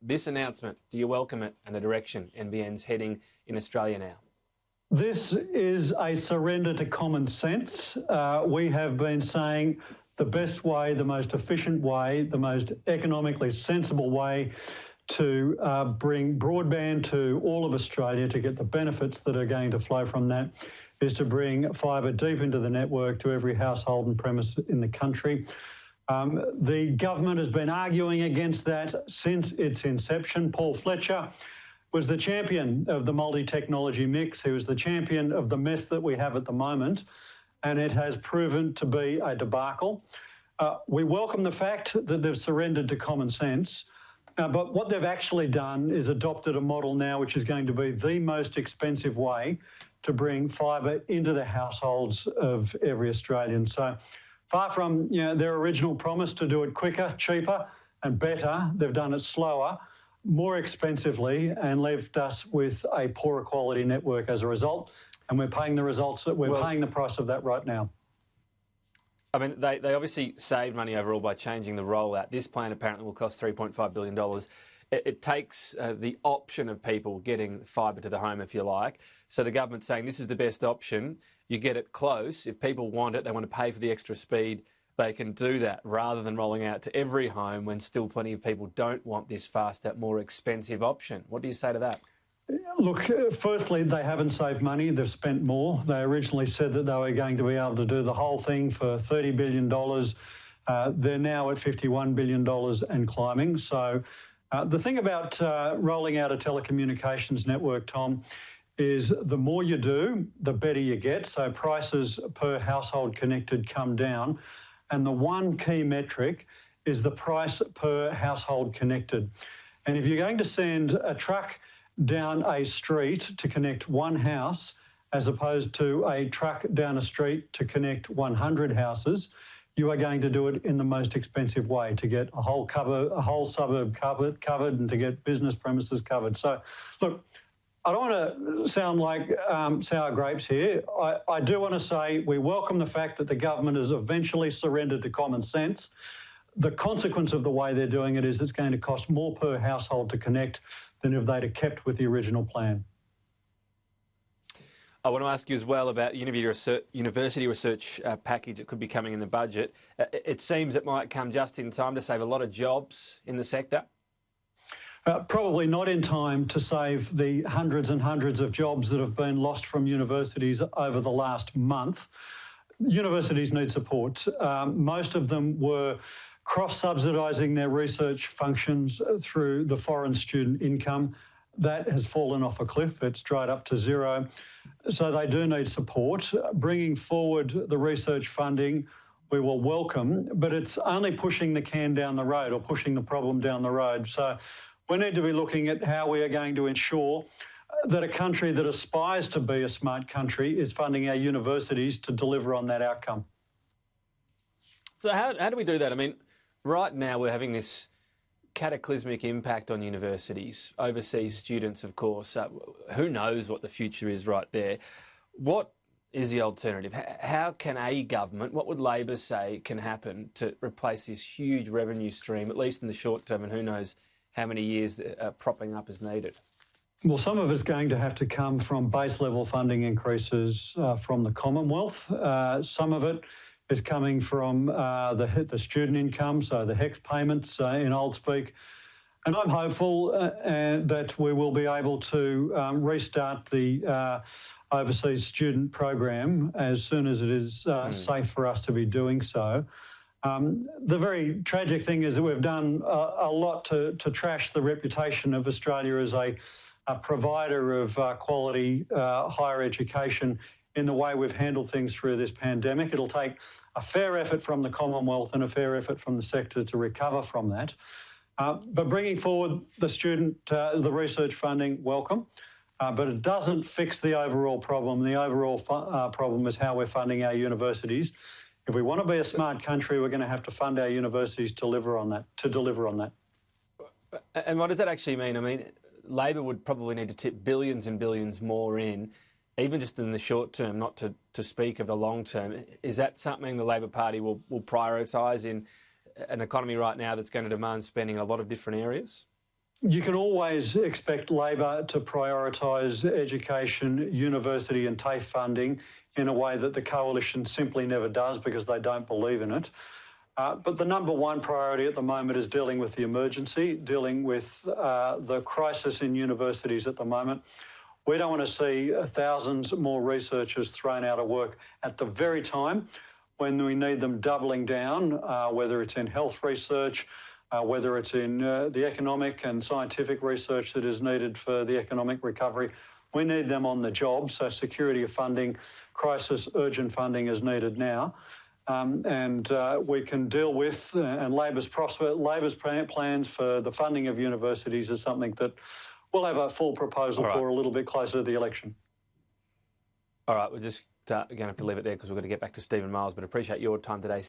This announcement, do you welcome it and the direction NBN's heading in Australia now? This is a surrender to common sense. We have been saying the best way, the most efficient way, the most economically sensible way to bring broadband to all of Australia to get the benefits that are going to flow from that is to bring fibre deep into the network to every household and premise in the country. The government has been arguing against that since its inception. Paul Fletcher was the champion of the multi-technology mix. He was the champion of the mess that we have at the moment, and it has proven to be a debacle. We welcome the fact that they've surrendered to common sense, but what they've actually done is adopted a model now which is going to be the most expensive way to bring fibre into the households of every Australian. So far from their original promise to do it quicker, cheaper and better, they've done it slower, more expensively, and left us with a poorer quality network as a result. And we're paying paying the price of that right now. I mean, they obviously saved money overall by changing the rollout. This plan apparently will cost $3.5 billion. It takes the option of people getting fibre to the home, if you like. So the government's saying this is the best option. You get it close. If people want it, they want to pay for the extra speed, they can do that rather than rolling out to every home when still plenty of people don't want this faster, more expensive option. What do you say to that? Look, firstly, they haven't saved money. They've spent more. They originally said that they were going to be able to do the whole thing for $30 billion. They're now at $51 billion and climbing. So the thing about rolling out a telecommunications network, Tom, is the more you do, the better you get. So prices per household connected come down. And the one key metric is the price per household connected. And if you're going to send a truck down a street to connect one house, as opposed to a truck down a street to connect 100 houses, you are going to do it in the most expensive way to get a whole suburb covered and to get business premises covered. So, look, I don't want to sound like sour grapes here. I do want to say we welcome the fact that the government has eventually surrendered to common sense. The consequence of the way they're doing it is it's going to cost more per household to connect than if they'd have kept with the original plan. I want to ask you as well about university research package that could be coming in the budget. It seems it might come just in time to save a lot of jobs in the sector. Probably not in time to save the hundreds and hundreds of jobs that have been lost from universities over the last month. Universities need support. Most of them were cross-subsidising their research functions through the foreign student income. That has fallen off a cliff. It's dried up to zero. So they do need support. Bringing forward the research funding, we will welcome, but it's only pushing the can down the road or pushing the problem down the road. So we need to be looking at how we are going to ensure that a country that aspires to be a smart country is funding our universities to deliver on that outcome. So how do we do that? I mean, right now we're having this cataclysmic impact on universities, overseas students, of course. Who knows what the future is right there? What is the alternative? How can a government, what would Labor say can happen to replace this huge revenue stream, at least in the short term, and who knows how many years propping up is needed? Well, some of it's going to have to come from base level funding increases from the Commonwealth. Some of it is coming from the student income, so the HECS payments in old speak. And I'm hopeful that we will be able to restart the overseas student program as soon as it is safe for us to be doing so. The very tragic thing is that we've done a lot to trash the reputation of Australia as a provider of quality higher education in the way we've handled things through this pandemic. It'll take a fair effort from the Commonwealth and a fair effort from the sector to recover from that. But bringing forward the research funding, welcome. But it doesn't fix the overall problem. The overall problem is how we're funding our universities. If we want to be a smart country, we're going to have to fund our universities to deliver on that. And what does that actually mean? I mean, Labor would probably need to tip billions and billions more in, even just in the short term, not to speak of the long term. Is that something the Labor Party will prioritise in an economy right now that's going to demand spending in a lot of different areas? You can always expect Labor to prioritise education, university and TAFE funding in a way that the Coalition simply never does because they don't believe in it. But the number one priority at the moment is dealing with the emergency, dealing with the crisis in universities at the moment. We don't want to see thousands more researchers thrown out of work at the very time when we need them doubling down, whether it's in health research, whether it's in the economic and scientific research that is needed for the economic recovery. We need them on the job, so security of funding, crisis urgent funding is needed now. We can deal with, and Labor's plans for the funding of universities is something that we'll have a full proposal for a little bit closer to the election. All right, we're just going to have to leave it there because we're going to get back to Stephen Miles, but appreciate your time today.